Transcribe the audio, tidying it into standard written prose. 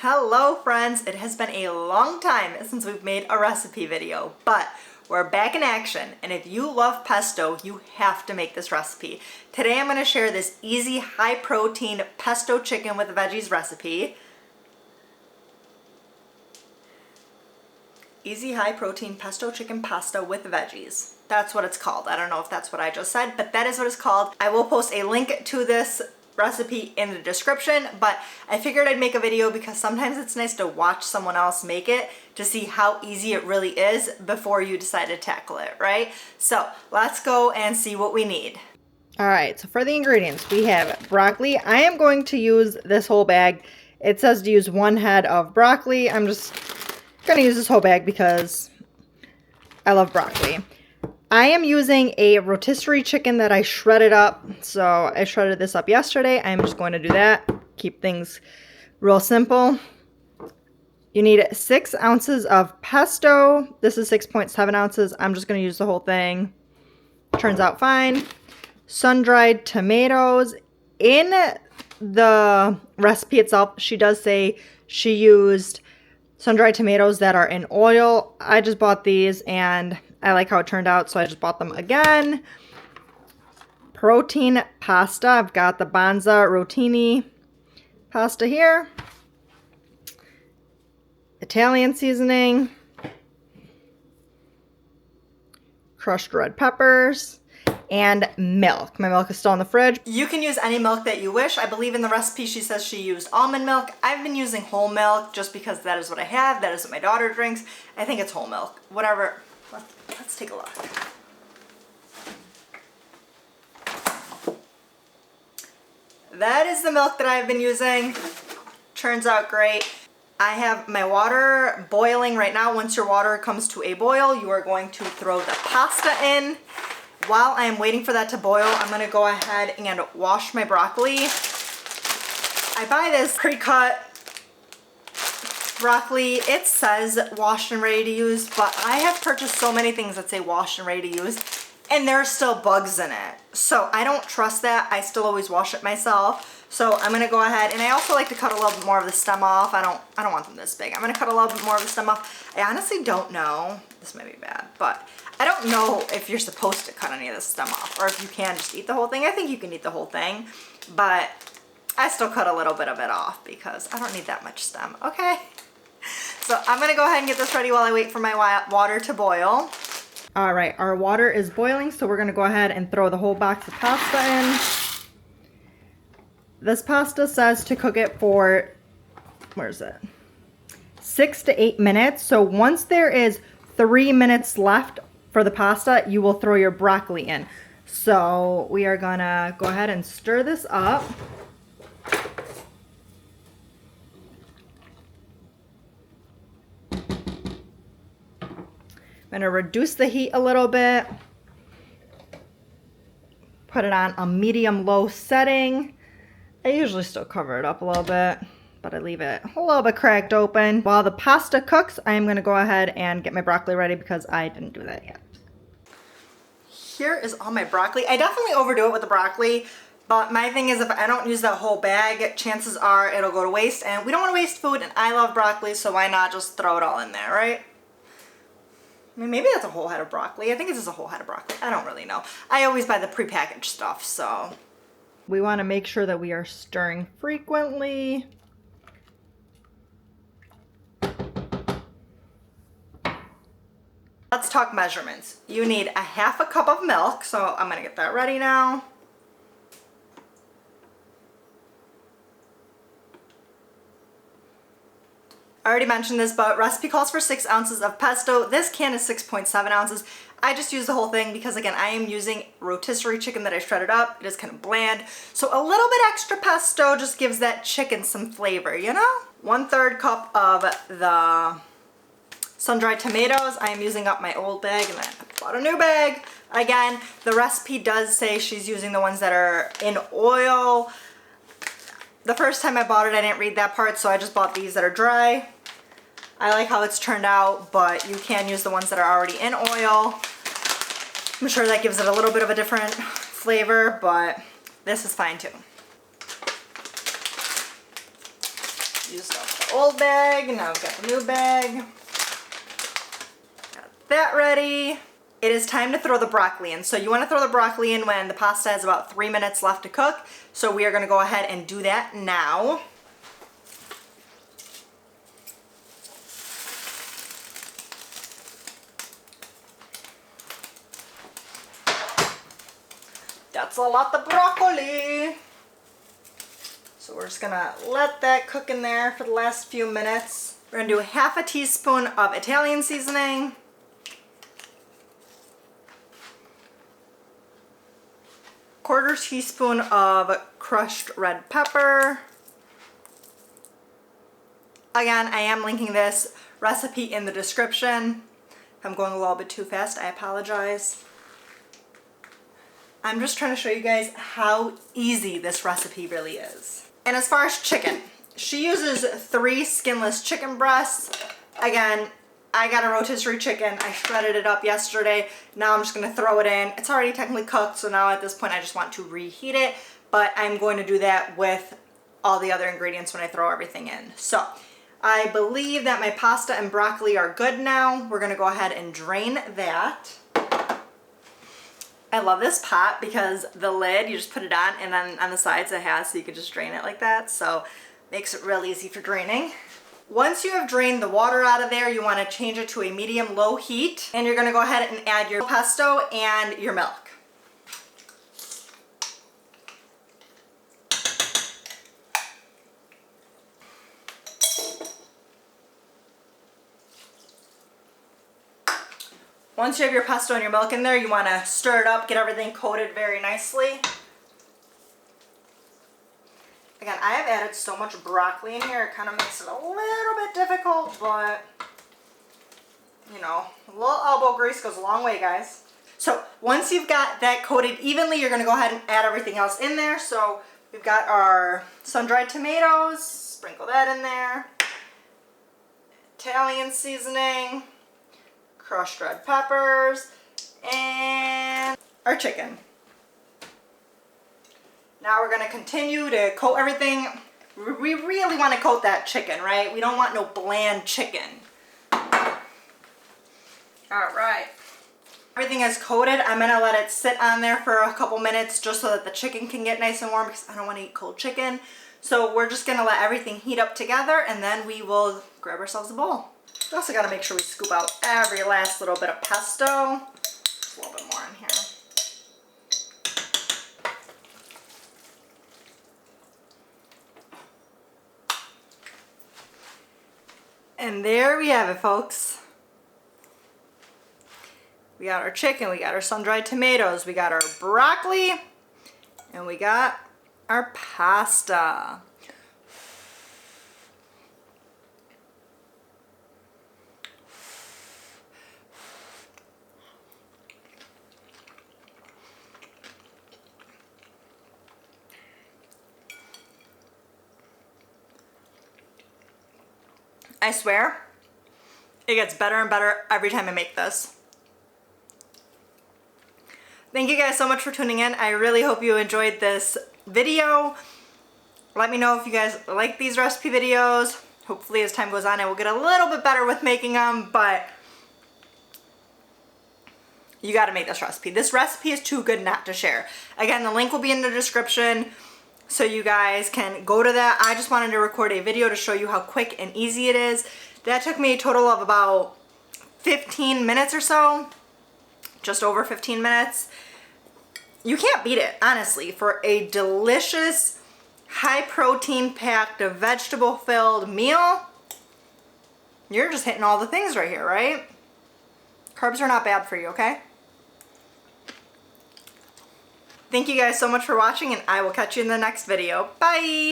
Hello friends, it has been a long time since we've made a recipe video, but we're back in action, and if you love pesto, you have to make this recipe. Today I'm going to share this easy, high-protein pesto chicken with veggies recipe. Easy, high-protein pesto chicken pasta with veggies. That's what it's called. I don't know if that's what I just said, but that is what it's called. I will post a link to this recipe in the description, but I figured I'd make a video because sometimes it's nice to watch someone else make it to see how easy it really is before you decide to tackle it, right? So let's go and see what we need. All right, so for the ingredients, we have broccoli. I am going to use this whole bag. It says to use 1 head of broccoli. I'm just gonna use this whole bag because I love broccoli. I am using a rotisserie chicken that I shredded up. So I shredded this up yesterday. I'm just going to do that. Keep things real simple. You need 6 ounces of pesto. This is 6.7 ounces. I'm just going to use the whole thing. Turns out fine. Sun-dried tomatoes. In the recipe itself, she does say she used sun-dried tomatoes that are in oil. I just bought these and I like how it turned out, so I just bought them again. Protein pasta. I've got the Banza rotini pasta here. Italian seasoning. Crushed red peppers. And milk. My milk is still in the fridge. You can use any milk that you wish. I believe in the recipe she says she used almond milk. I've been using whole milk just because that is what I have. That is what my daughter drinks. I think it's whole milk. Whatever. Let's take a look. That is the milk that I've been using. Turns out great. I have my water boiling right now. Once your water comes to a boil, you are going to throw the pasta in. While I am waiting for that to boil, I'm going to go ahead and wash my broccoli. I buy this pre-cut broccoli. It says washed and ready to use, but I have purchased so many things that say washed and ready to use, and there's still bugs in it. So I don't trust that. I still always wash it myself. So I'm going to go ahead, and I also like to cut a little bit more of the stem off. I don't want them this big. I'm going to cut a little bit more of the stem off. I honestly don't know. This might be bad, but I don't know if you're supposed to cut any of the stem off or if you can just eat the whole thing. I think you can eat the whole thing, but I still cut a little bit of it off because I don't need that much stem, okay? So I'm going to go ahead and get this ready while I wait for my water to boil. All right, our water is boiling, so we're going to go ahead and throw the whole box of pasta in. This pasta says to cook it for, where is it? 6 to 8 minutes. So once there is 3 minutes left for the pasta, you will throw your broccoli in. So we are going to go ahead and stir this up. I'm going to reduce the heat a little bit. Put it on a medium-low setting. I usually still cover it up a little bit, but I leave it a little bit cracked open. While the pasta cooks, I am going to go ahead and get my broccoli ready because I didn't do that yet. Here is all my broccoli. I definitely overdo it with the broccoli, but my thing is if I don't use that whole bag, chances are it'll go to waste, and we don't want to waste food, and I love broccoli, so why not just throw it all in there, right? I mean, maybe that's a whole head of broccoli. I think this is a whole head of broccoli. I don't really know. I always buy the prepackaged stuff, so. We want to make sure that we are stirring frequently. Let's talk measurements. You need a 1/2 cup of milk, so I'm going to get that ready now. I already mentioned this, but recipe calls for 6 ounces of pesto. This can is 6.7 ounces. I just used the whole thing because, again, I am using rotisserie chicken that I shredded up. It is kind of bland. So a little bit extra pesto just gives that chicken some flavor, you know? 1/3 cup of the sun-dried tomatoes. I am using up my old bag and then I bought a new bag. Again, the recipe does say she's using the ones that are in oil. The first time I bought it, I didn't read that part, so I just bought these that are dry. I like how it's turned out, but you can use the ones that are already in oil. I'm sure that gives it a little bit of a different flavor, but this is fine too. Use stuff. old bag, now I've got the new bag. Got that ready. It is time to throw the broccoli in. So you want to throw the broccoli in when the pasta has about 3 minutes left to cook. So we are going to go ahead and do that now. That's a lot of broccoli. So we're just gonna let that cook in there for the last few minutes. We're gonna do half a teaspoon of Italian seasoning. Quarter teaspoon of crushed red pepper. Again, I am linking this recipe in the description. If I'm going a little bit too fast, I apologize. I'm just trying to show you guys how easy this recipe really is. And as far as chicken, she uses 3 skinless chicken breasts. Again, I got a rotisserie chicken. I shredded it up yesterday. Now I'm just gonna throw it in. It's already technically cooked, so now at this point I just want to reheat it, but I'm going to do that with all the other ingredients when I throw everything in. So I believe that my pasta and broccoli are good now. We're gonna go ahead and drain that. I love this pot because the lid, you just put it on, and then on the sides it has, so you can just drain it like that. So makes it real easy for draining. Once you have drained the water out of there, you want to change it to a medium-low heat, and you're going to go ahead and add your pesto and your milk. Once you have your pesto and your milk in there, you want to stir it up, get everything coated very nicely. Again, I have added so much broccoli in here, it kind of makes it a little bit difficult, but you know, a little elbow grease goes a long way, guys. So once you've got that coated evenly, you're going to go ahead and add everything else in there. So we've got our sun-dried tomatoes, sprinkle that in there, Italian seasoning, crushed red peppers, and our chicken. Now we're going to continue to coat everything. We really want to coat that chicken, right? We don't want no bland chicken. All right. Everything is coated. I'm going to let it sit on there for a couple minutes just so that the chicken can get nice and warm, because I don't want to eat cold chicken. So we're just going to let everything heat up together, and then we will grab ourselves a bowl. We also got to make sure we scoop out every last little bit of pesto. Just a little bit more in here. And there we have it, folks. We got our chicken, we got our sun-dried tomatoes, we got our broccoli, and we got our pasta. I swear, it gets better and better every time I make this. Thank you guys so much for tuning in. I really hope you enjoyed this video. Let me know if you guys like these recipe videos. Hopefully as time goes on I will get a little bit better with making them, but you gotta make this recipe. This recipe is too good not to share. Again, the link will be in the description, so you guys can go to that. I just wanted to record a video to show you how quick and easy it is. That took me a total of about 15 minutes or so. Just over 15 minutes. You can't beat it, honestly, for a delicious, high protein packed, vegetable filled meal. You're just hitting all the things right here, right? Carbs are not bad for you, okay? Thank you guys so much for watching, and I will catch you in the next video. Bye!